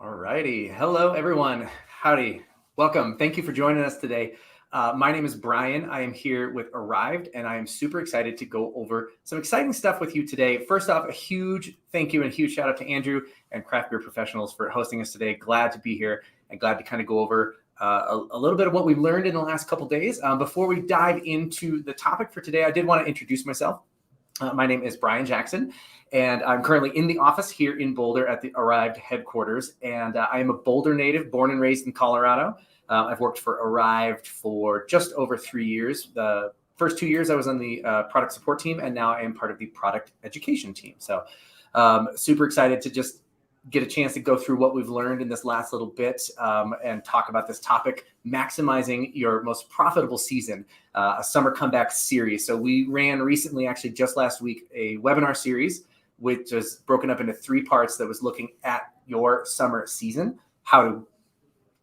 All righty. Hello, everyone. Howdy. Welcome. Thank you for joining us today. My name is Brian. I am here with Arryved, and I am super excited to go over some exciting stuff with you today. First off, a huge thank you and a huge shout out to Andrew and Craft Beer Professionals for hosting us today. Glad to be here and glad to kind of go over a little bit of what we've learned in the last couple days. Before we dive into the topic for today, I did want to introduce myself. My name is Brian Jackson, and I'm currently in the office here in Boulder at the Arryved headquarters. And I am a Boulder native, born and raised in Colorado. I've worked for Arryved for just over 3 years. The first 2 years I was on the product support team, and now I am part of the product education team. So super excited to just get a chance to go through what we've learned in this last little bit and talk about this topic, maximizing your most profitable season, a summer comeback series. So we ran recently, actually just last week, a webinar series, which was broken up into 3 parts that was looking at your summer season, how to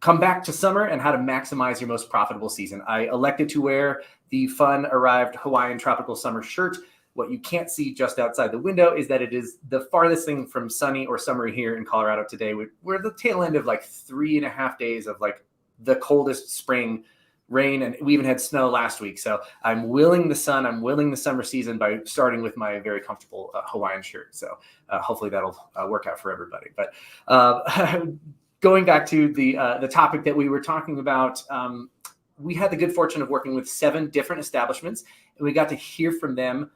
come back to summer and how to maximize your most profitable season. I elected to wear the fun Arryved Hawaiian tropical summer shirt. What you can't see just outside the window is that it is the farthest thing from sunny or summery here in Colorado today. We're at the tail end of like 3.5 days of like the coldest spring rain, and we even had snow last week. So I'm willing the sun, I'm willing the summer season by starting with my very comfortable Hawaiian shirt. So hopefully that'll work out for everybody. But going back to the topic that we were talking about, we had the good fortune of working with 7 different establishments, and we got to hear from them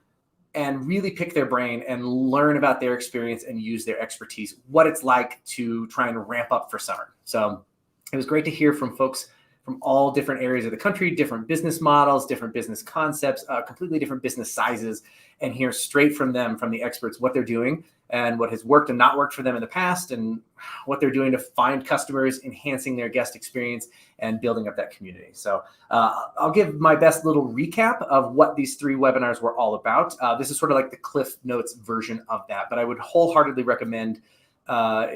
and really pick their brain and learn about their experience and use their expertise, what it's like to try and ramp up for summer. So it was great to hear from folks from all different areas of the country, different business models, different business concepts, completely different business sizes, and hear straight from them, from the experts, what they're doing and what has worked and not worked for them in the past, and what they're doing to find customers, enhancing their guest experience, and building up that community. So I'll give my best little recap of what these 3 webinars were all about. This is sort of like the Cliff Notes version of that, but I would wholeheartedly recommend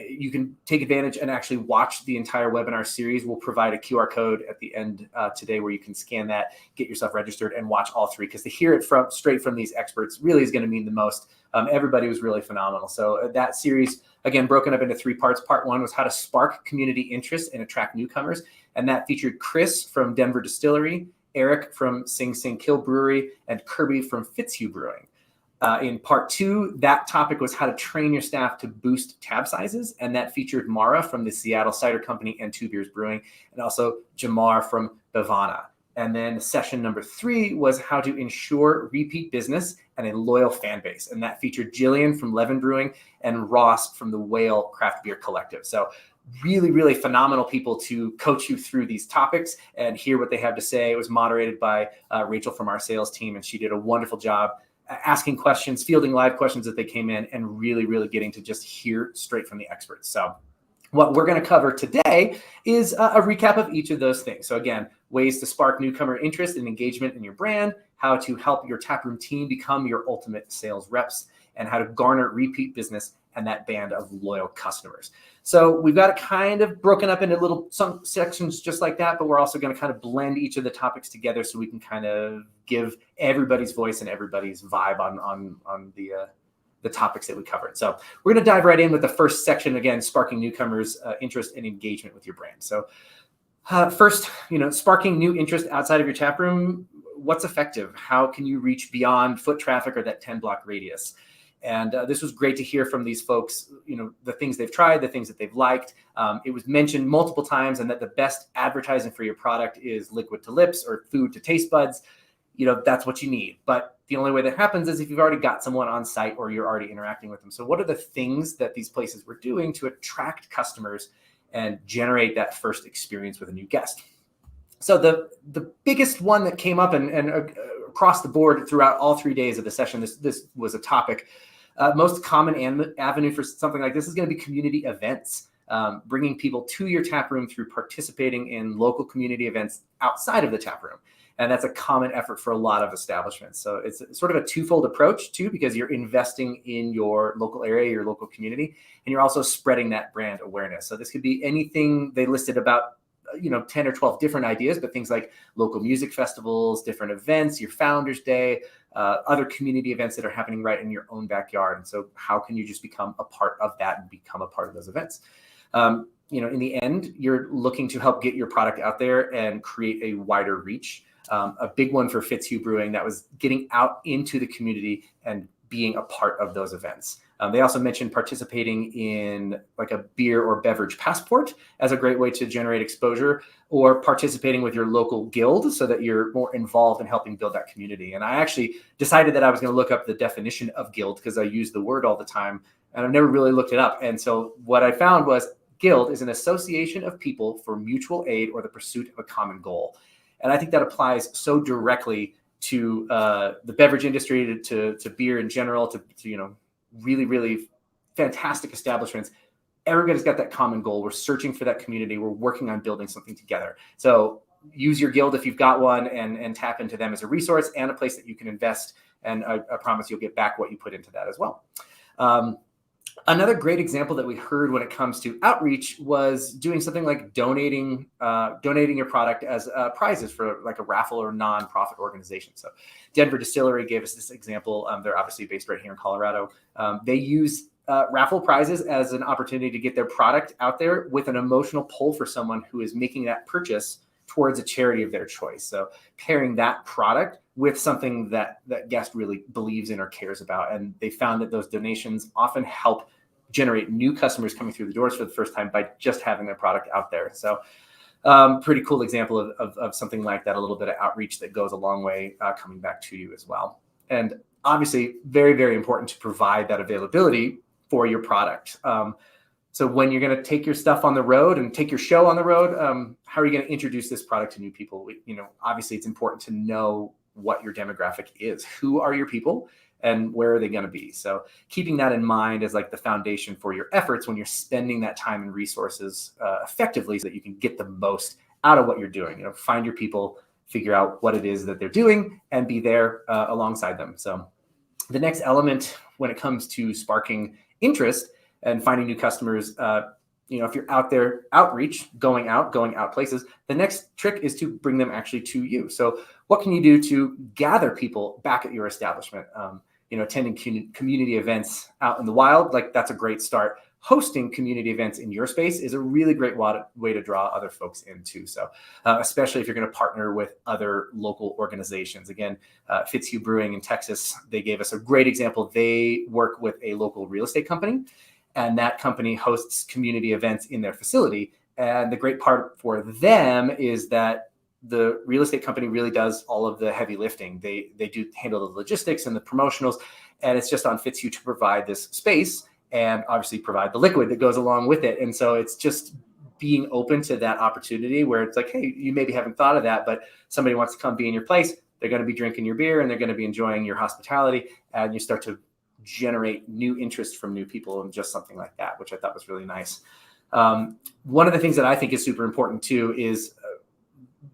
you can take advantage and actually watch the entire webinar series. We'll provide a QR code at the end today where you can scan that, get yourself registered, and watch all 3, because to hear it straight from these experts really is going to mean the most. Everybody was really phenomenal. So that series, again, broken up into 3 parts. Part 1 was how to spark community interest and attract newcomers. And that featured Chris from Denver Distillery, Eric from Sing Sing Kill Brewery, and Kirby from Fitzhugh Brewing. In part 2, that topic was how to train your staff to boost tab sizes. And that featured Mara from the Seattle Cider Company and Two Beers Brewing, and also Jamar from Bavana. And then session number 3 was how to ensure repeat business and a loyal fan base. And that featured Jillian from Levin Brewing and Ross from the Whale Craft Beer Collective. So really, really phenomenal people to coach you through these topics and hear what they have to say. It was moderated by Rachel from our sales team, and she did a wonderful job asking questions, fielding live questions that they came in, and really, really getting to just hear straight from the experts. So what we're going to cover today is a recap of each of those things. So again, ways to spark newcomer interest and engagement in your brand, how to help your taproom team become your ultimate sales reps, and how to garner repeat business and that band of loyal customers. So we've got it kind of broken up into some sections just like that, but we're also going to kind of blend each of the topics together so we can kind of give everybody's voice and everybody's vibe on the topics that we covered. So we're going to dive right in with the first section, again, sparking newcomers' interest and engagement with your brand. So first, sparking new interest outside of your taproom. What's effective? How can you reach beyond foot traffic or that 10-block radius? And this was great to hear from these folks, the things they've tried, the things that they've liked. It was mentioned multiple times, and that the best advertising for your product is liquid to lips or food to taste buds. That's what you need. But the only way that happens is if you've already got someone on site or you're already interacting with them. So what are the things that these places were doing to attract customers and generate that first experience with a new guest? So the biggest one that came up and across the board throughout all 3 days of the session, this was a topic. Most common avenue for something like this is going to be community events, bringing people to your taproom through participating in local community events outside of the taproom. And that's a common effort for a lot of establishments. So it's sort of a twofold approach too, because you're investing in your local area, your local community, and you're also spreading that brand awareness. So this could be anything they listed about, 10 or 12 different ideas, but things like local music festivals, different events, your Founders Day, other community events that are happening right in your own backyard. And so how can you just become a part of that and become a part of those events? in the end, you're looking to help get your product out there and create a wider reach. A big one for Fitzhugh Brewing, that was getting out into the community and being a part of those events. They also mentioned participating in like a beer or beverage passport as a great way to generate exposure, or participating with your local guild so that you're more involved in helping build that community. And I actually decided that I was going to look up the definition of guild because I use the word all the time and I've never really looked it up. And so what I found was guild is an association of people for mutual aid or the pursuit of a common goal. And I think that applies so directly to the beverage industry, to beer in general, to really, really fantastic establishments. Everybody's got that common goal. We're searching for that community. We're working on building something together. So use your guild if you've got one, and tap into them as a resource and a place that you can invest. And I promise you'll get back what you put into that as well. Another great example that we heard when it comes to outreach was doing something like donating your product as prizes for like a raffle or nonprofit organization. So Denver Distillery gave us this example. They're obviously based right here in Colorado. They use raffle prizes as an opportunity to get their product out there with an emotional pull for someone who is making that purchase towards a charity of their choice. So pairing that product with something that guest really believes in or cares about. And they found that those donations often help generate new customers coming through the doors for the first time by just having their product out there. So pretty cool example of something like that, a little bit of outreach that goes a long way coming back to you as well. And obviously very, very important to provide that availability for your product. So when you're going to take your stuff on the road and take your show on the road, how are you going to introduce this product to new people? Obviously it's important to know what your demographic is. Who are your people and where are they going to be? So keeping that in mind as like the foundation for your efforts when you're spending that time and resources effectively, so that you can get the most out of what you're doing. Find your people, figure out what it is that they're doing, and be there alongside them. So the next element when it comes to sparking interest and finding new customers, if you're out there, outreach, going out places, the next trick is to bring them actually to you. So what can you do to gather people back at your establishment? Attending community events out in the wild, like that's a great start. Hosting community events in your space is a really great way to draw other folks in too. So especially if you're going to partner with other local organizations. Again, Fitzhugh Brewing in Texas, they gave us a great example. They work with a local real estate company, and that company hosts community events in their facility. And the great part for them is that the real estate company really does all of the heavy lifting. They do handle the logistics and the promotionals, and it's just on Fitzhugh to provide this space and obviously provide the liquid that goes along with it. And so it's just being open to that opportunity where it's like, hey, you maybe haven't thought of that, but somebody wants to come be in your place. They're going to be drinking your beer and they're going to be enjoying your hospitality, and you start to generate new interest from new people and just something like that, which I thought was really nice. One of the things that I think is super important too is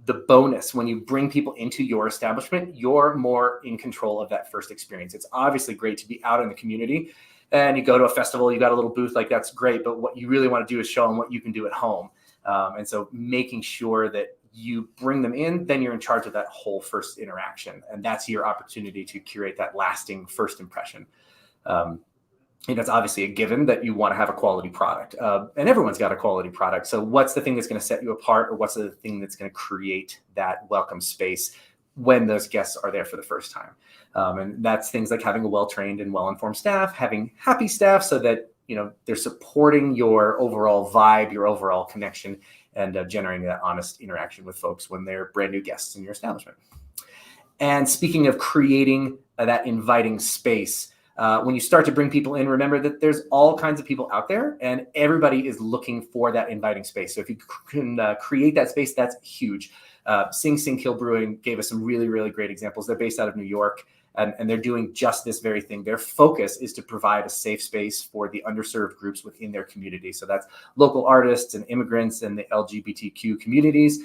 the bonus. When you bring people into your establishment, you're more in control of that first experience. It's obviously great to be out in the community and you go to a festival, you got a little booth, like that's great. But what you really want to do is show them what you can do at home. And so making sure that you bring them in, then you're in charge of that whole first interaction. And that's your opportunity to curate that lasting first impression. It's obviously a given that you want to have a quality product, and everyone's got a quality product. So what's the thing that's going to set you apart, or what's the thing that's going to create that welcome space when those guests are there for the first time? And that's things like having a well-trained and well-informed staff, having happy staff so that, they're supporting your overall vibe, your overall connection, and generating that honest interaction with folks when they're brand new guests in your establishment. And speaking of creating that inviting space, when you start to bring people in, remember that there's all kinds of people out there and everybody is looking for that inviting space. So if you can create that space, that's huge. Sing Kill Brewing gave us some really, really great examples. They're based out of New York, and they're doing just this very thing. Their focus is to provide a safe space for the underserved groups within their community. So that's local artists and immigrants and the LGBTQ communities,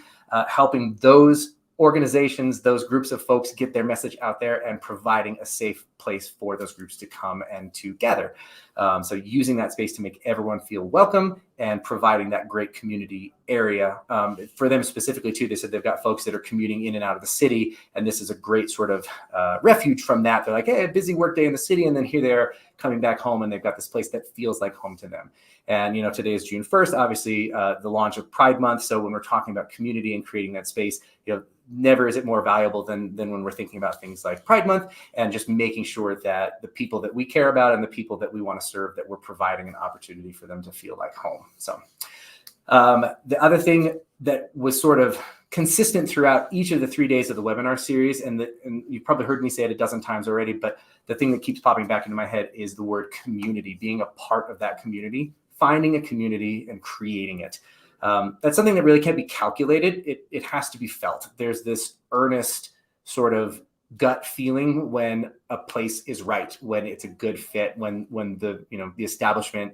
helping those organizations, those groups of folks get their message out there and providing a safe place for those groups to come and to gather. So using that space to make everyone feel welcome and providing that great community area. For them specifically too, they said they've got folks that are commuting in and out of the city, and this is a great sort of refuge from that. They're like, hey, a busy work day in the city, and then here they are coming back home, and they've got this place that feels like home to them. And, today is June 1st, obviously the launch of Pride Month. So when we're talking about community and creating that space, never is it more valuable than when we're thinking about things like Pride Month, and just making sure that the people that we care about and the people that we want to serve, that we're providing an opportunity for them to feel like home. So the other thing that was sort of consistent throughout each of the 3 days of the webinar series, and you've probably heard me say it a dozen times already, but the thing that keeps popping back into my head is the word community, being a part of that community, finding a community and creating it. That's something that really can't be calculated. It has to be felt. There's this earnest sort of gut feeling when a place is right, when it's a good fit, when the establishment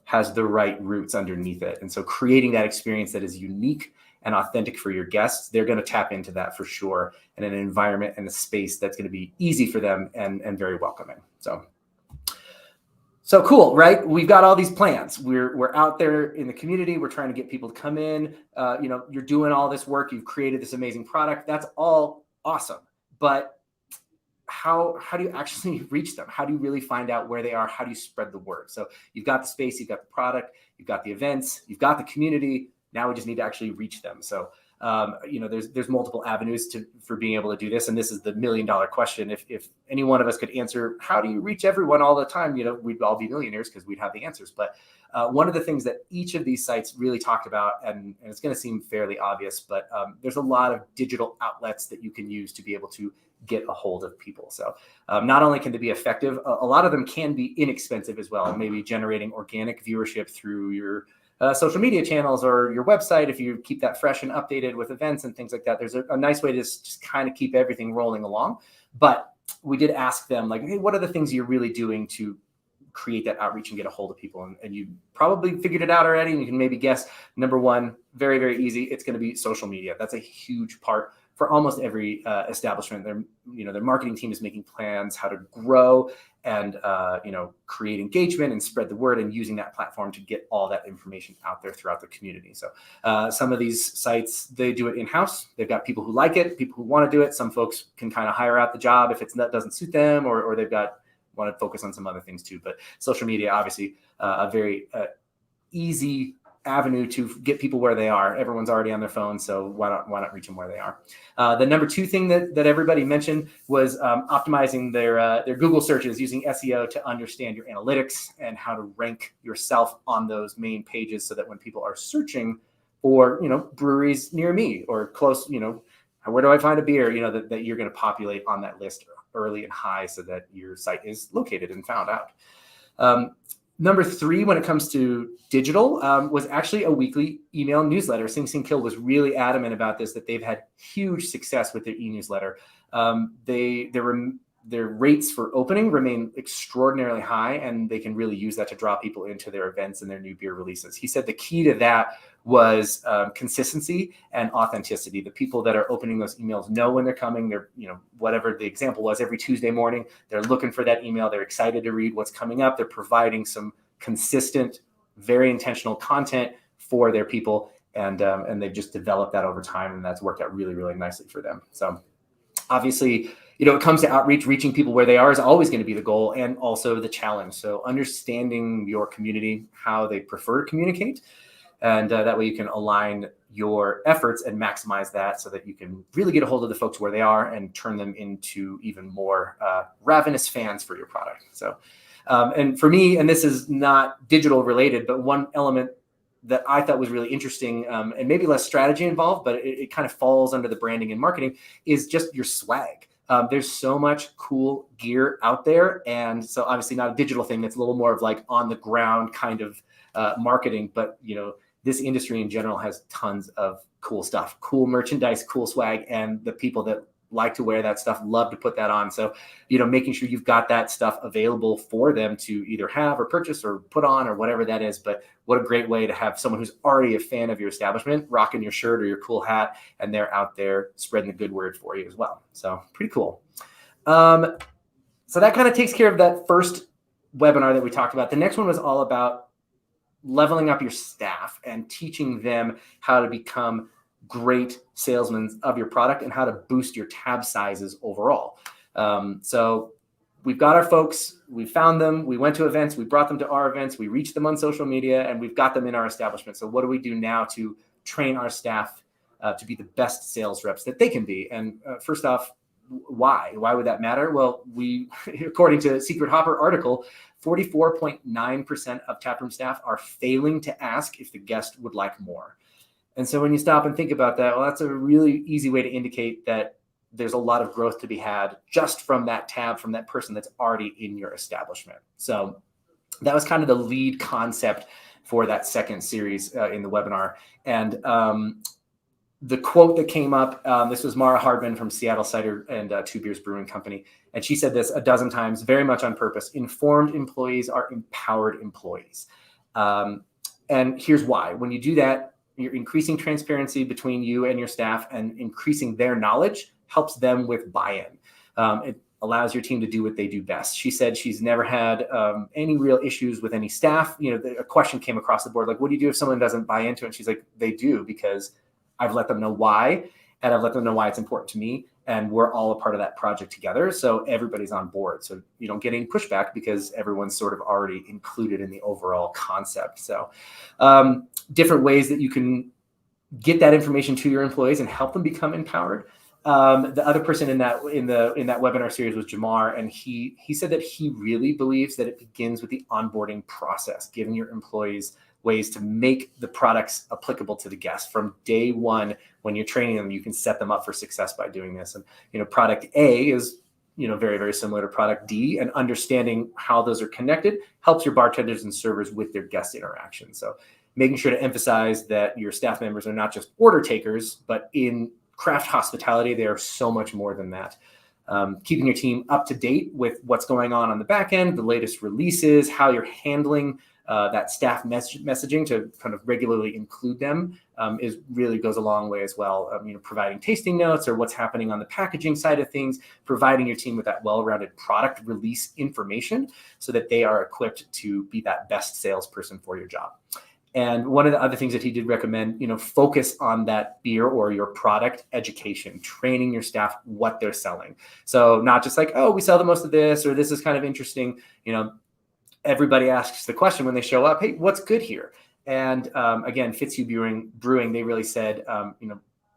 has the right roots underneath it. And so creating that experience that is unique and authentic for your guests, they're going to tap into that for sure, and an environment and a space that's going to be easy for them and very welcoming. So cool, right? We've got all these plans. We're out there in the community. We're trying to get people to come in. You're doing all this work. You've created this amazing product. That's all awesome. But how do you actually reach them? How do you really find out where they are? How do you spread the word? So you've got the space, you've got the product, you've got the events, you've got the community. Now we just need to actually reach them. So there's multiple avenues for being able to do this. And this is the $1 million question. If any one of us could answer, how do you reach everyone all the time? We'd all be millionaires because we'd have the answers. But one of the things that each of these sites really talked about, and it's going to seem fairly obvious, but there's a lot of digital outlets that you can use to be able to get a hold of people. So not only can they be effective, a lot of them can be inexpensive as well. Maybe generating organic viewership through your social media channels or your website, if you keep that fresh and updated with events and things like that. There's a nice way to just kind of keep everything rolling along. But we did ask them, like, hey, what are the things you're really doing to create that outreach and get a hold of people? And you probably figured it out already. And you can maybe guess, number one, very, very easy. It's going to be social media. That's a huge part for almost every establishment. Their marketing team is making plans how to grow and create engagement and spread the word, and using that platform to get all that information out there throughout the community. So some of these sites, they do it in-house. They've got people who like it, people who want to do it. Some folks can kind of hire out the job if that doesn't suit them, or they've want to focus on some other things too. But social media, obviously, a very easy avenue to get people where they are. Everyone's already on their phone, so why not reach them where they are? The number two thing that everybody mentioned was optimizing their Google searches, using SEO to understand your analytics and how to rank yourself on those main pages, so that when people are searching for breweries near me or close, where do I find a beer, that you're going to populate on that list early and high, so that your site is located and found out. Number three, when it comes to digital, was actually a weekly email newsletter. Sing Sing Kill was really adamant about this, that they've had huge success with their e-newsletter. Their rates for opening remain extraordinarily high, and they can really use that to draw people into their events and their new beer releases. He said the key to that was consistency and authenticity. The people that are opening those emails know when they're coming. They're, whatever the example was, every Tuesday morning, they're looking for that email. They're excited to read what's coming up. They're providing some consistent, very intentional content for their people. And they've just developed that over time, and that's worked out really, really nicely for them. So obviously, it comes to outreach, reaching people where they are is always going to be the goal, and also the challenge. So understanding your community, how they prefer to communicate, and that way you can align your efforts and maximize that, so that you can really get a hold of the folks where they are and turn them into even more ravenous fans for your product. So, and for me, and this is not digital related, but one element that I thought was really interesting, and maybe less strategy involved, but it kind of falls under the branding and marketing, is just your swag. There's so much cool gear out there. And so obviously not a digital thing. That's a little more of like on the ground kind of marketing. But, this industry in general has tons of cool stuff, cool merchandise, cool swag. And the people that like to wear that stuff love to put that on. So, making sure you've got that stuff available for them to either have or purchase or put on or whatever that is. But what a great way to have someone who's already a fan of your establishment rocking your shirt or your cool hat, and they're out there spreading the good word for you as well. So pretty cool. So that kind of takes care of that first webinar that we talked about. The next one was all about leveling up your staff and teaching them how to become great salesmen of your product and how to boost your tab sizes overall. So we've got our folks, we found them, we went to events, we brought them to our events, we reached them on social media, and we've got them in our establishment. So what do we do now to train our staff to be the best sales reps that they can be? And first off, why would that matter? Well, according to a Secret Hopper article, 44.9% of taproom staff are failing to ask if the guest would like more. And so when you stop and think about that, well, that's a really easy way to indicate that there's a lot of growth to be had just from that tab, from that person that's already in your establishment. So that was kind of the lead concept for that second series in the webinar. And the quote that came up, this was Mara Hardman from Seattle Cider and Two Beers Brewing Company. And she said this a dozen times, very much on purpose: informed employees are empowered employees. And here's why. When you do that, you're increasing transparency between you and your staff, and increasing their knowledge helps them with buy-in. It allows your team to do what they do best. She said she's never had any real issues with any staff. A question came across the board, like, what do you do if someone doesn't buy into it? And she's like, they do, because I've let them know why, and I've let them know why it's important to me, and we're all a part of that project together. So everybody's on board. So you don't get any pushback because everyone's sort of already included in the overall concept. So different ways that you can get that information to your employees and help them become empowered. The other person in that webinar series was Jamar, and he said that he really believes that it begins with the onboarding process, giving your employees ways to make the products applicable to the guest from day one. When you're training them, you can set them up for success by doing this. And product A is very, very similar to product D, and understanding how those are connected helps your bartenders and servers with their guest interaction. So making sure to emphasize that your staff members are not just order takers, but in craft hospitality, they are so much more than that. Keeping your team up to date with what's going on the back end, the latest releases, how you're handling that staff messaging to kind of regularly include them really goes a long way as well. Providing tasting notes or what's happening on the packaging side of things, providing your team with that well-rounded product release information so that they are equipped to be that best salesperson for your job. And one of the other things that he did recommend, focus on that beer or your product education, training your staff what they're selling. So not just like, oh, we sell the most of this, or this is kind of interesting. Everybody asks the question when they show up, hey, what's good here? And again, Fitzhugh Brewing, they really said,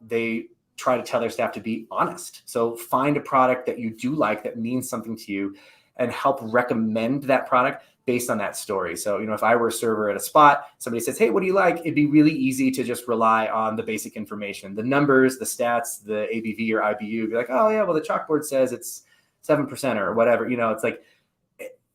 they try to tell their staff to be honest. So find a product that you do like, that means something to you, and help recommend that product based on that story. So, if I were a server at a spot, somebody says, hey, what do you like? It'd be really easy to just rely on the basic information, the numbers, the stats, the ABV or IBU. Be like, oh yeah, well, the chalkboard says it's 7% or whatever. It's like,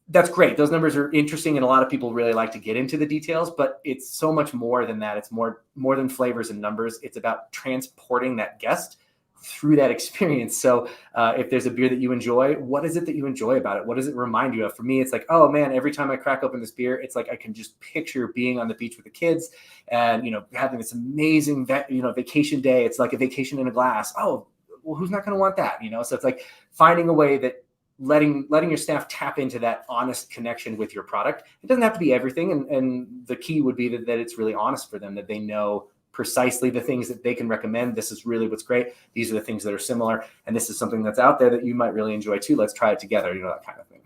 that's great. Those numbers are interesting, and a lot of people really like to get into the details, but it's so much more than that. It's more than flavors and numbers. It's about transporting that guest through that experience. So if there's a beer that you enjoy, what is it that you enjoy about it? What does it remind you of? For me, it's like, oh man, every time I crack open this beer, it's like I can just picture being on the beach with the kids and, having this amazing, vacation day. It's like a vacation in a glass. Oh, well, who's not going to want that? So it's like finding a way that letting your staff tap into that honest connection with your product. It doesn't have to be everything. And the key would be that it's really honest for them, that they know precisely the things that they can recommend. This is really what's great. These are the things that are similar. And this is something that's out there that you might really enjoy too. Let's try it together, that kind of thing.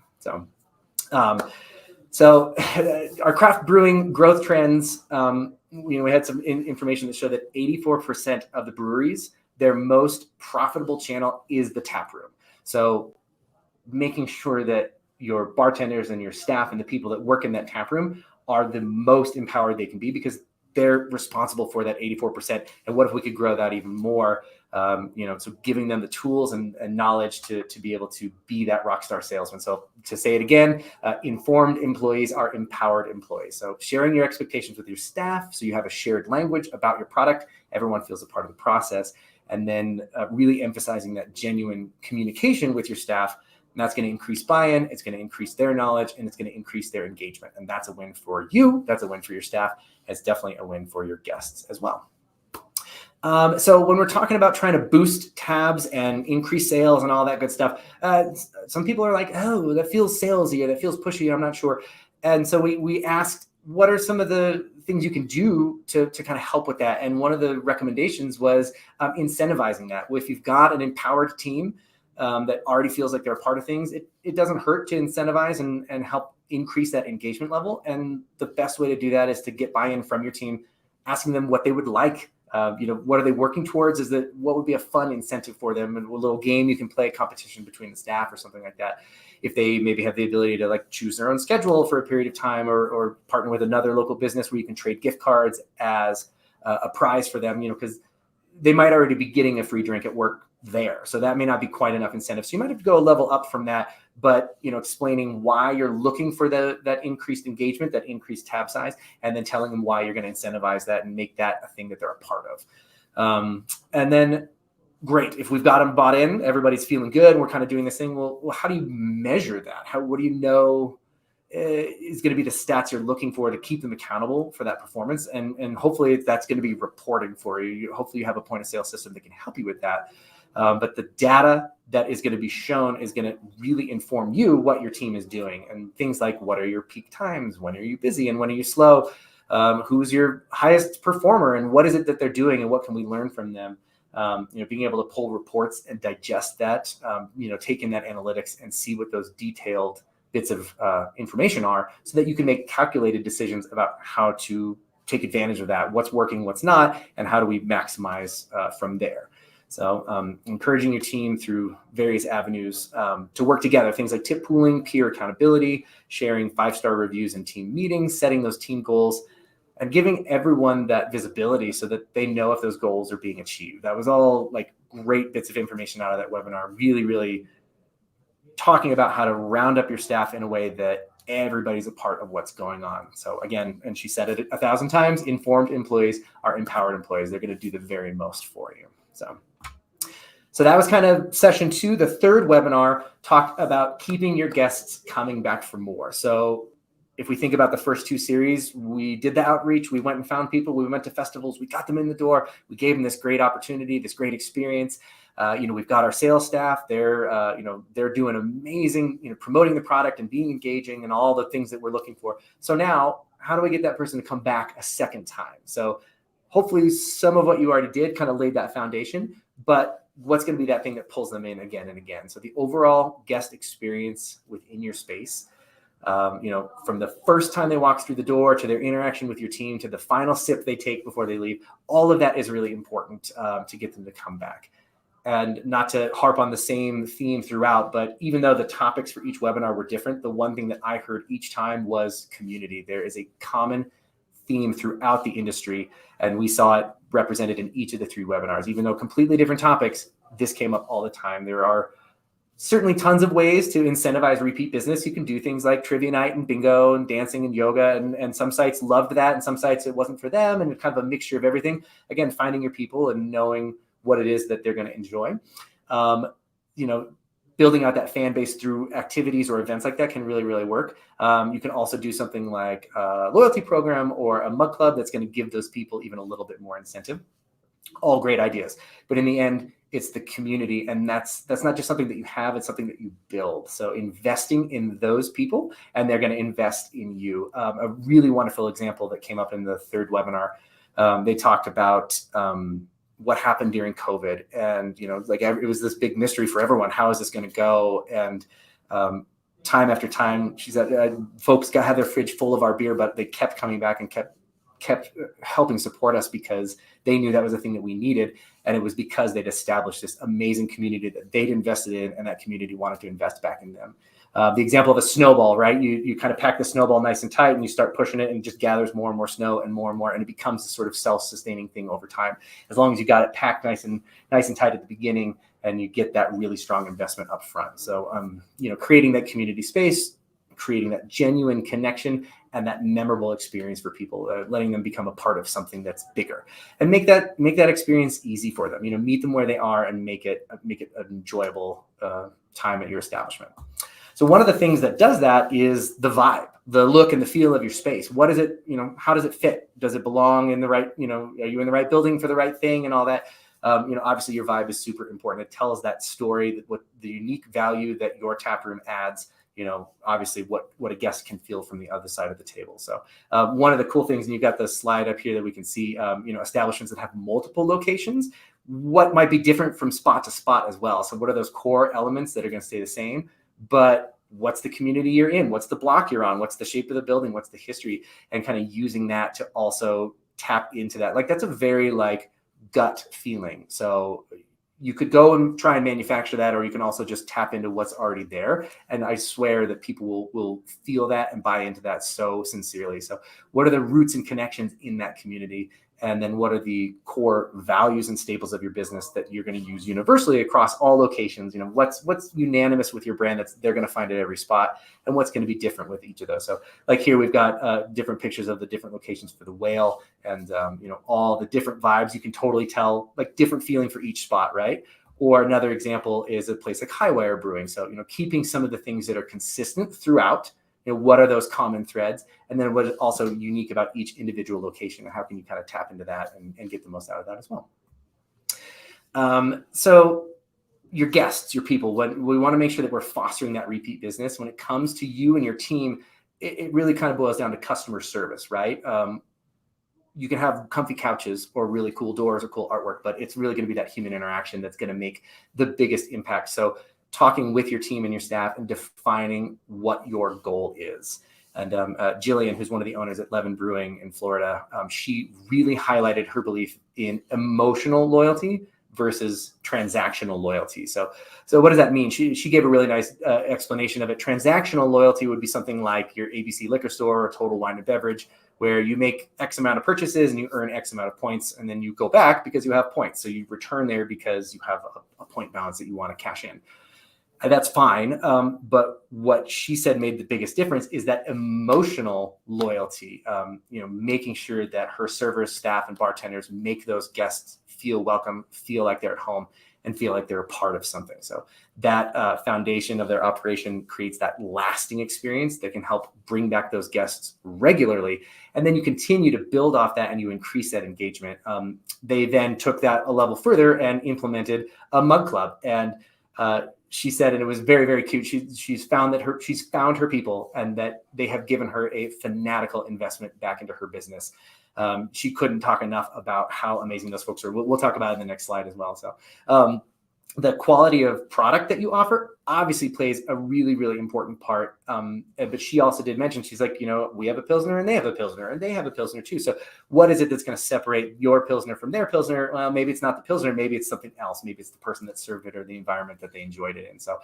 So our craft brewing growth trends, we had some information that showed that 84% of the breweries, their most profitable channel is the tap room. So making sure that your bartenders and your staff and the people that work in that tap room are the most empowered they can be, because they're responsible for that 84%. And what if we could grow that even more? So giving them the tools and knowledge to be able to be that rock star salesman. So to say it again, informed employees are empowered employees. So sharing your expectations with your staff, so you have a shared language about your product, everyone feels a part of the process, and then really emphasizing that genuine communication with your staff. And that's going to increase buy-in, it's going to increase their knowledge, and it's going to increase their engagement. And that's a win for you. That's a win for your staff. It's definitely a win for your guests as well. So when we're talking about trying to boost tabs and increase sales and all that good stuff, some people are like, oh, that feels salesy or that feels pushy. I'm not sure. And so we asked, what are some of the things you can do to kind of help with that? And one of the recommendations was incentivizing that. If you've got an empowered team that already feels like they're a part of things, it doesn't hurt to incentivize and help increase that engagement level. And the best way to do that is to get buy-in from your team, asking them what they would like. What are they working towards? What would be a fun incentive for them? And a little game you can play, competition between the staff or something like that. If they maybe have the ability to like choose their own schedule for a period of time, or partner with another local business where you can trade gift cards as a prize for them, because they might already be getting a free drink at work there. So that may not be quite enough incentive. So you might have to go a level up from that, but explaining why you're looking for that increased engagement, that increased tab size, and then telling them why you're going to incentivize that and make that a thing that they're a part of. And then great, if we've got them bought in, everybody's feeling good, and we're kind of doing this thing. Well, how do you measure that? What do you know is going to be the stats you're looking for to keep them accountable for that performance? And hopefully that's going to be reporting for you. Hopefully you have a point of sale system that can help you with that. But the data that is going to be shown is going to really inform you what your team is doing, and things like what are your peak times, when are you busy and when are you slow, who's your highest performer, and what is it that they're doing, and what can we learn from them. Being able to pull reports and digest that, take in that analytics and see what those detailed bits of information are, so that you can make calculated decisions about how to take advantage of that, what's working, what's not, and how do we maximize from there. So encouraging your team through various avenues to work together, things like tip pooling, peer accountability, sharing 5-star reviews in team meetings, setting those team goals, and giving everyone that visibility so that they know if those goals are being achieved. That was all like great bits of information out of that webinar, really, really talking about how to round up your staff in a way that everybody's a part of what's going on. So again, and she said it 1,000 times, informed employees are empowered employees. They're going to do the very most for you. So that was kind of session 2. The third webinar talked about keeping your guests coming back for more. So if we think about the first 2 series, we did the outreach, we went and found people, we went to festivals, we got them in the door, we gave them this great opportunity, this great experience. We've got our sales staff, they're doing amazing, promoting the product and being engaging and all the things that we're looking for. So now, how do we get that person to come back a second time? So hopefully some of what you already did kind of laid that foundation, but what's going to be that thing that pulls them in again and again? So the overall guest experience within your space, from the first time they walk through the door to their interaction with your team to the final sip they take before they leave, all of that is really important to get them to come back. And not to harp on the same theme throughout, but even though the topics for each webinar were different, the one thing that I heard each time was community. There is a common theme throughout the industry, and we saw it represented in each of the 3 webinars. Even though completely different topics, this came up all the time. There are certainly tons of ways to incentivize repeat business. You can do things like trivia night and bingo and dancing and yoga, and some sites loved that, and some sites it wasn't for them, and kind of a mixture of everything. Again, finding your people and knowing what it is that they're going to enjoy. Building out that fan base through activities or events like that can really, really work. You can also do something like a loyalty program or a mug club that's going to give those people even a little bit more incentive. All great ideas. But in the end, it's the community. And that's not just something that you have, it's something that you build. So investing in those people, and they're going to invest in you. A really wonderful example that came up in the 3rd webinar, they talked about what happened during COVID. And, it was this big mystery for everyone. How is this going to go? And time after time, she said, folks had their fridge full of our beer, but they kept coming back and kept helping support us because they knew that was the thing that we needed. And it was because they'd established this amazing community that they'd invested in, and that community wanted to invest back in them. The example of a snowball, right? You kind of pack the snowball nice and tight, and you start pushing it, and it just gathers more and more snow and more, and it becomes a sort of self-sustaining thing over time. As long as you got it packed nice and tight at the beginning, and you get that really strong investment up front. So, creating that community space, creating that genuine connection, and that memorable experience for people, letting them become a part of something that's bigger, and make that experience easy for them. Meet them where they are and make it an enjoyable time at your establishment. So one of the things that does that is the vibe, the look and the feel of your space. What is it, how does it fit? Does it belong in the right, are you in the right building for the right thing and all that? Obviously your vibe is super important. It tells that story, that what the unique value that your tap room adds, obviously what a guest can feel from the other side of the table. So one of the cool things, and you've got the slide up here that we can see, establishments that have multiple locations, what might be different from spot to spot as well. So what are those core elements that are going to stay the same, but what's the community you're in? What's the block you're on? What's the shape of the building? What's the history? And kind of using that to also tap into that. Like that's a very gut feeling. So you could go and try and manufacture that, or you can also just tap into what's already there. And I swear that people will feel that and buy into that so sincerely. So what are the roots and connections in that community? And then what are the core values and staples of your business that you're going to use universally across all locations? What's unanimous with your brand that they're going to find at every spot, and what's going to be different with each of those. So like here, we've got different pictures of the different locations for the whale, and all the different vibes. You can totally tell like different feeling for each spot, right? Or another example is a place like Highwire Brewing. So, keeping some of the things that are consistent throughout. What are those common threads? And then what is also unique about each individual location, and how can you kind of tap into that and get the most out of that as well? So your guests, your people, we want to make sure that we're fostering that repeat business. When it comes to you and your team, it really kind of boils down to customer service, right? You can have comfy couches or really cool doors or cool artwork, but it's really going to be that human interaction that's going to make the biggest impact. So talking with your team and your staff and defining what your goal is. And Jillian, who's one of the owners at Levin Brewing in Florida, she really highlighted her belief in emotional loyalty versus transactional loyalty. So what does that mean? She gave a really nice explanation of it. Transactional loyalty would be something like your ABC liquor store or Total Wine and Beverage, where you make X amount of purchases and you earn X amount of points, and then you go back because you have points. So you return there because you have a point balance that you want to cash in. That's fine. But what she said made the biggest difference is that emotional loyalty, making sure that her servers, staff, and bartenders make those guests feel welcome, feel like they're at home, and feel like they're a part of something. So that foundation of their operation creates that lasting experience that can help bring back those guests regularly. And then you continue to build off that and you increase that engagement. They then took that a level further and implemented a mug club. And she said, and it was very, very cute, she's found her people, and that they have given her a fanatical investment back into her business. She couldn't talk enough about how amazing those folks are. We'll talk about it in the next slide as well. So the quality of product that you offer obviously plays a really, really important part. But she also did mention, she's like, we have a Pilsner and they have a Pilsner and they have a Pilsner too. So what is it that's going to separate your Pilsner from their Pilsner? Well, maybe it's not the Pilsner, maybe it's something else. Maybe it's the person that served it or the environment that they enjoyed it in. So,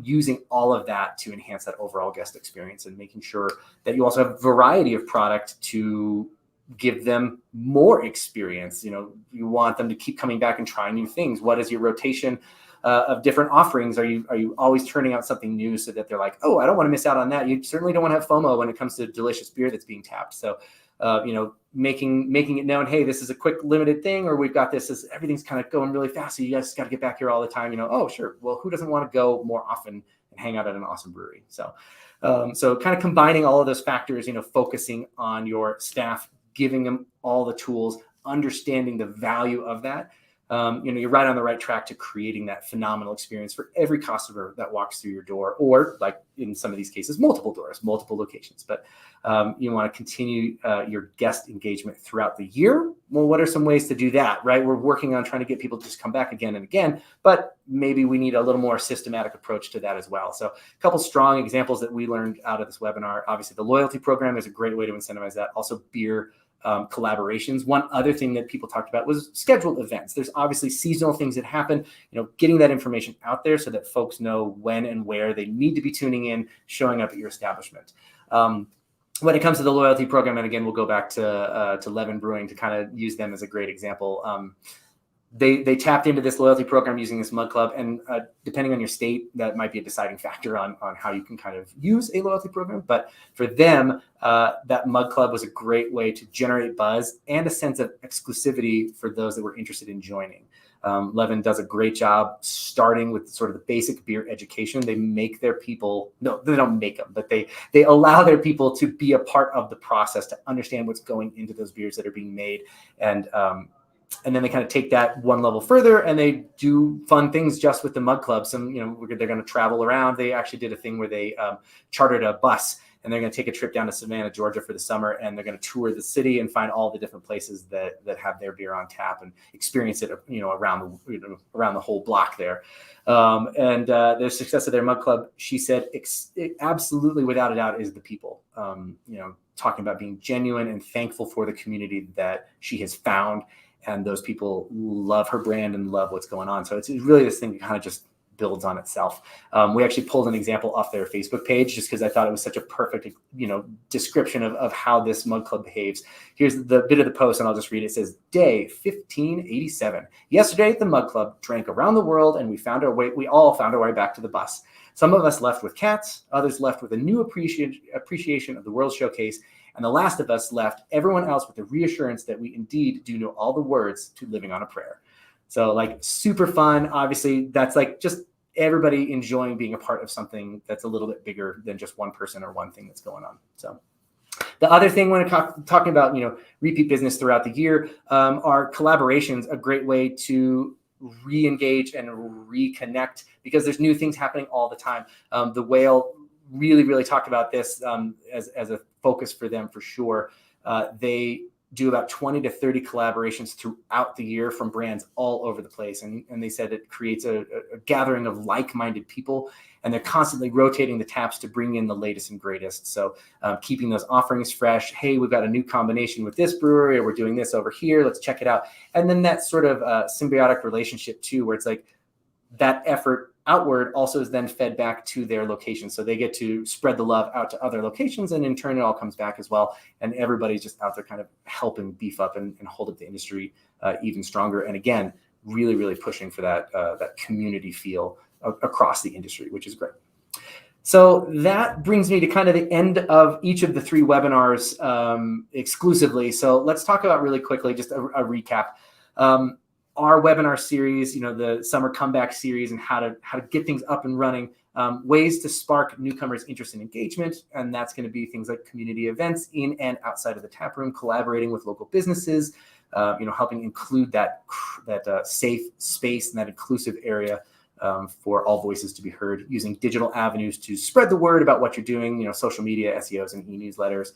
using all of that to enhance that overall guest experience and making sure that you also have variety of product to give them more experience. You want them to keep coming back and trying new things. What is your rotation of different offerings? Are you always turning out something new so that they're like, oh, I don't want to miss out on that? You certainly don't want to have FOMO when it comes to delicious beer that's being tapped. So, making it known, hey, this is a quick limited thing, or we've got this, everything's kind of going really fast. So you guys got to get back here all the time. Oh, sure. Well, who doesn't want to go more often and hang out at an awesome brewery? So kind of combining all of those factors, focusing on your staff, giving them all the tools, understanding the value of that. You're right on the right track to creating that phenomenal experience for every customer that walks through your door, or like in some of these cases, multiple doors, multiple locations. But you want to continue your guest engagement throughout the year. Well, what are some ways to do that, right? We're working on trying to get people to just come back again and again, but maybe we need a little more systematic approach to that as well. So a couple strong examples that we learned out of this webinar. Obviously, the loyalty program is a great way to incentivize that. Also, beer collaborations. One other thing that people talked about was scheduled events. There's obviously seasonal things that happen, getting that information out there so that folks know when and where they need to be tuning in, showing up at your establishment. When it comes to the loyalty program, and again, we'll go back to Levin Brewing to kind of use them as a great example. They tapped into this loyalty program using this mug club, and depending on your state, that might be a deciding factor on how you can kind of use a loyalty program. But for them, that mug club was a great way to generate buzz and a sense of exclusivity for those that were interested in joining. Levin does a great job starting with sort of the basic beer education. They make their people, no, they don't make them, but they allow their people to be a part of the process, to understand what's going into those beers that are being made. And then they kind of take that one level further and they do fun things just with the Mug Club. Some, they're going to travel around. They actually did a thing where they chartered a bus and they're going to take a trip down to Savannah, Georgia for the summer. And they're going to tour the city and find all the different places that have their beer on tap and experience it, around the whole block there. The success of their Mug Club, she said, it absolutely, without a doubt, is the people, talking about being genuine and thankful for the community that she has found. And those people love her brand and love what's going on. So it's really this thing that kind of just builds on itself. We actually pulled an example off their Facebook page just because I thought it was such a perfect, description of how this Mug Club behaves. Here's the bit of the post, and I'll just read it. It says, day 1587. Yesterday at the Mug Club, drank around the world, and we all found our way back to the bus. Some of us left with cats, others left with a new appreciation of the World Showcase, and the last of us left everyone else with the reassurance that we indeed do know all the words to living on a prayer. So super fun. Obviously, that's just everybody enjoying being a part of something that's a little bit bigger than just one person or one thing that's going on. So the other thing when talking about, repeat business throughout the year, are collaborations a great way to re-engage and reconnect because there's new things happening all the time. The Whale really talked about this as a focus for them for sure. They do about 20 to 30 collaborations throughout the year from brands all over the place. And they said it creates a gathering of like-minded people, and they're constantly rotating the taps to bring in the latest and greatest. So keeping those offerings fresh. Hey, we've got a new combination with this brewery, or we're doing this over here. Let's check it out. And then that sort of symbiotic relationship too, where it's that effort outward also is then fed back to their location. So they get to spread the love out to other locations, and in turn, it all comes back as well. And everybody's just out there kind of helping beef up and hold up the industry even stronger. And again, really pushing for that community feel across the industry, which is great. So that brings me to kind of the end of each of the 3 webinars exclusively. So let's talk about really quickly, just a recap. Our webinar series, the summer comeback series, and how to get things up and running, ways to spark newcomers' interest and engagement. And that's going to be things like community events in and outside of the tap room, collaborating with local businesses, helping include that safe space and that inclusive area for all voices to be heard, using digital avenues to spread the word about what you're doing, social media, SEOs, and e-newsletters.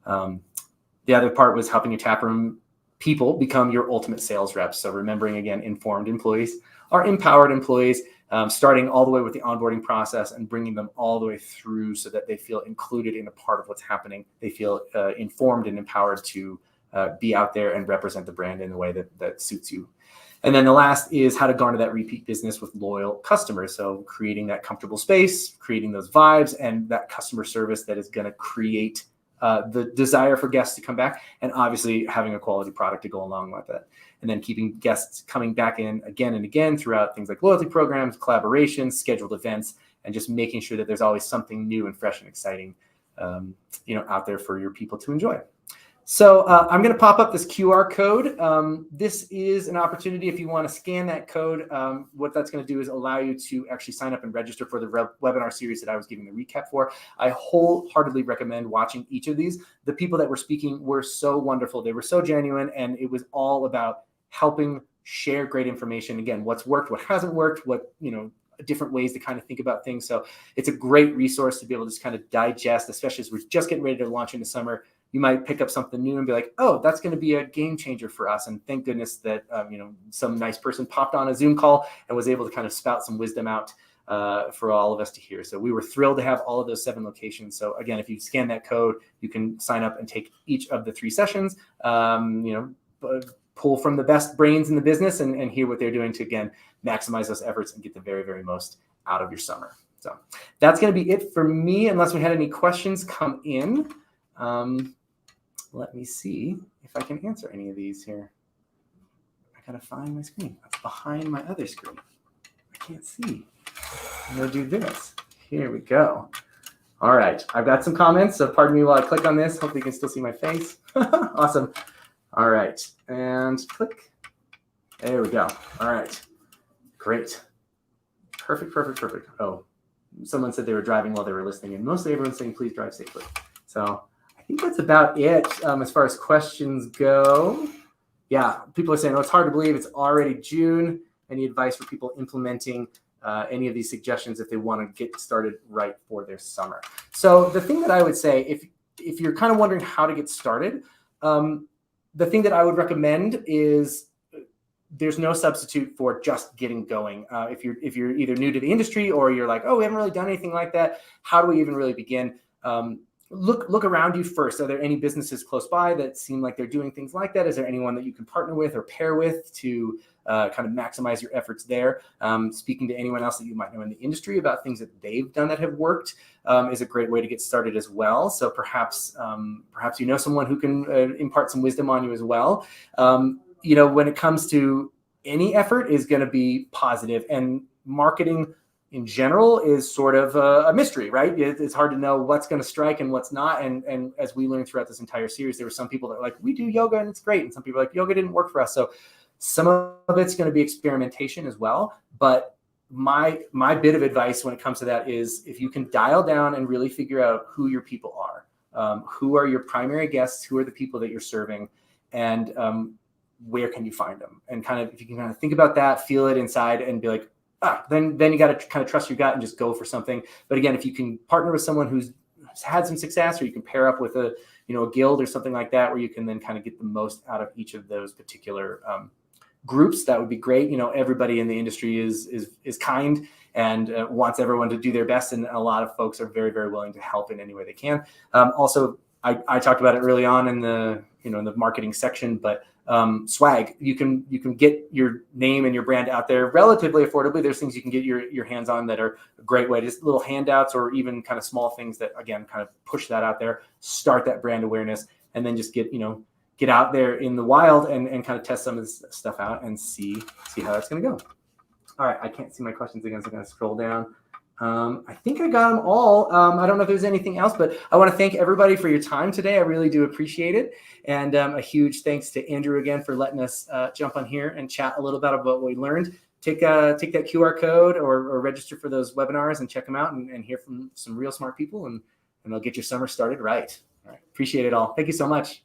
The other part was helping your tap room people become your ultimate sales reps. So remembering, again, informed employees are empowered employees, starting all the way with the onboarding process and bringing them all the way through so that they feel included in a part of what's happening. They feel informed and empowered to be out there and represent the brand in a way that suits you. And then the last is how to garner that repeat business with loyal customers. So creating that comfortable space, creating those vibes, and that customer service that is going to create the desire for guests to come back, and obviously having a quality product to go along with it. And then keeping guests coming back in again and again throughout things like loyalty programs, collaborations, scheduled events, and just making sure that there's always something new and fresh and exciting, out there for your people to enjoy. So I'm going to pop up this QR code. This is an opportunity if you want to scan that code. What that's going to do is allow you to actually sign up and register for the webinar series that I was giving the recap for. I wholeheartedly recommend watching each of these. The people that were speaking were so wonderful. They were so genuine, and it was all about helping share great information. Again, what's worked, what hasn't worked, what, different ways to kind of think about things. So it's a great resource to be able to just kind of digest, especially as we're just getting ready to launch into summer. You might pick up something new and be like, oh, that's going to be a game changer for us. And thank goodness that, some nice person popped on a Zoom call and was able to kind of spout some wisdom out for all of us to hear. So we were thrilled to have all of those 7 locations. So again, if you scan that code, you can sign up and take each of the 3 sessions, pull from the best brains in the business and hear what they're doing to, again, maximize those efforts and get the very, very most out of your summer. So that's going to be it for me, unless we had any questions come in. Let me see if I can answer any of these here. I gotta find my screen. That's behind my other screen. I can't see. I'm gonna do this. Here we go. All right, I've got some comments, so pardon me while I click on this. Hopefully you can still see my face. Awesome. All right, and click. There we go. All right. Great. Perfect. Oh, someone said they were driving while they were listening, and mostly everyone's saying, please drive safely. So I think that's about it as far as questions go. Yeah, people are saying, oh, it's hard to believe it's already June. Any advice for people implementing any of these suggestions if they want to get started right for their summer? So the thing that I would say, if you're kind of wondering how to get started, the thing that I would recommend is there's no substitute for just getting going. If you're either new to the industry or you're like, oh, we haven't really done anything like that, how do we even really begin? Look around you first. Are there any businesses close by that seem like they're doing things like that? Is there anyone that you can partner with or pair with to kind of maximize your efforts there? Speaking to anyone else that you might know in the industry about things that they've done that have worked is a great way to get started as well. So perhaps you know someone who can impart some wisdom on you as well. When it comes to any effort is going to be positive, and marketing in general is sort of a mystery, right? It's hard to know what's going to strike and what's not. And as we learned throughout this entire series, there were some people that were like, we do yoga and it's great. And some people are like, yoga didn't work for us. So some of it's going to be experimentation as well. But my bit of advice when it comes to that is if you can dial down and really figure out who your people are, who are your primary guests, who are the people that you're serving, and where can you find them? And kind of, if you can kind of think about that, feel it inside and be like, then you got to kind of trust your gut and just go for something. But again, if you can partner with someone who's had some success, or you can pair up with a guild or something like that, where you can then kind of get the most out of each of those particular groups, that would be great. Everybody in the industry is kind and wants everyone to do their best. And a lot of folks are very, very willing to help in any way they can. Also, I talked about it early on in the marketing section, but swag, you can get your name and your brand out there relatively affordably. There's things you can get your hands on that are a great way, just little handouts or even kind of small things that, again, kind of push that out there, start that brand awareness, and then just get out there in the wild and kind of test some of this stuff out and see how that's going to go. All right. I can't see my questions again, so I'm going to scroll down. I think I got them all. I don't know if there's anything else, but I want to thank everybody for your time today. I really do appreciate it. And a huge thanks to Andrew again for letting us jump on here and chat a little bit about what we learned. Take that QR code or register for those webinars and check them out and hear from some real smart people, and they'll get your summer started right. All right. Appreciate it all. Thank you so much.